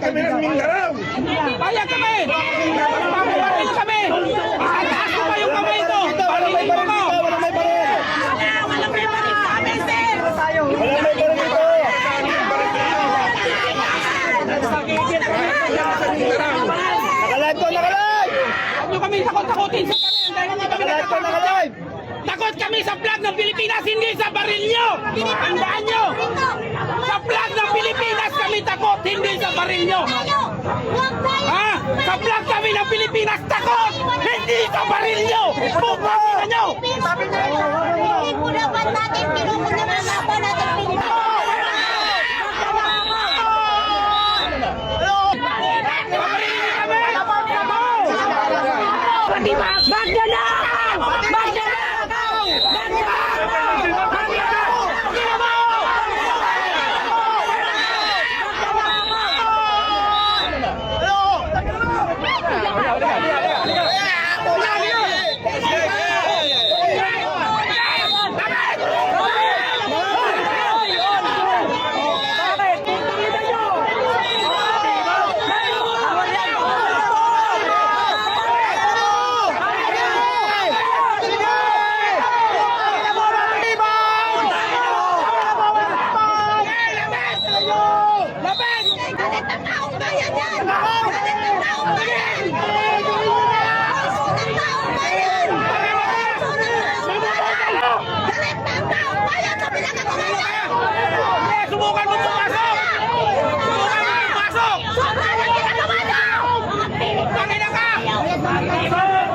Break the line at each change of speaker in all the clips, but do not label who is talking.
kami ng Mindanao.
Payag kami! Magpapabaril kami! Ataas ko ba yung kamay ko? Barilin mo ko!
Walang may baril!
Walang may baril sa amin, sir!
Walang may baril dito! Nakalive ko! Nakalive!
Huwag nyo kami takot-takutin sa baril dahil hindi kami
Nakalive ko!
natatakot.
Nakalive!
Takot kami sa flag ng Pilipinas, hindi sa baril nyo! Tandaan nyo! Sa flag ng Pilipinas kami takot, hindi sa baril nyo! Ha? Sa flag kami ng Pilipinas takot, hindi sa baril nyo! Pupangin na nyo!
Sabi na yun, hindi po dapat natin kinukot na mga natin pinipin.
Magnanakaw! Magnanakaw!
Galit ang taong bayan yan! Galit ang taong bayan! Puso ng taong bayan! Galit ng taong bayan sa pinagkakamayan!
Subukan mo pumasok! Subukan mo pumasok!
Sobrang ang ginagawa niyo!
Pakina ka!
Sige!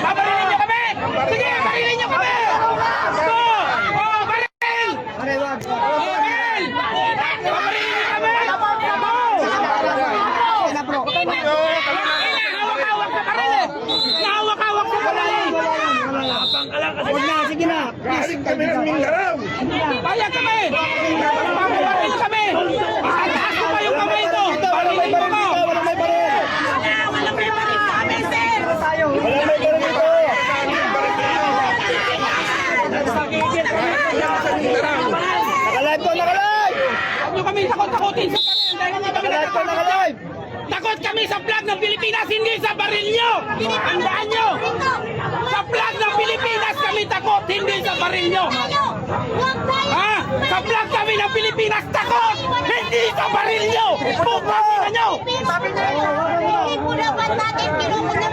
Babarilin niyo kami! Sige, barilin niyo kami! Baril! Baril! Babarilin niyo kami! Nahawak-hawak sa baril eh! Nahawak-hawak sa baril!
Huwag na! Sige na! Galing kami ng Mindanao.
Payag kami! Magpapabaril kami! Ataas ko ba yung kamay ko? Barilin mo ko!
Walang may baril!
Walang may baril sa amin, sir!
Walang may baril dito! Nakalive ko! Nakalive!
Huwag nyo kami takot-takutin sa baril dahil hindi kami
Nakalive ko!
natatakot.
Nakalive!
Takot kami sa flag ng Pilipinas, hindi sa baril nyo! Tandaan nyo! Sa flag ng Pilipinas kami takot, hindi sa baril nyo! Ha? Sa flag kami ng Pilipinas takot, hindi sa baril nyo! Pupangin na nyo!
Sabi na yun, hindi po dapat natin kinukot na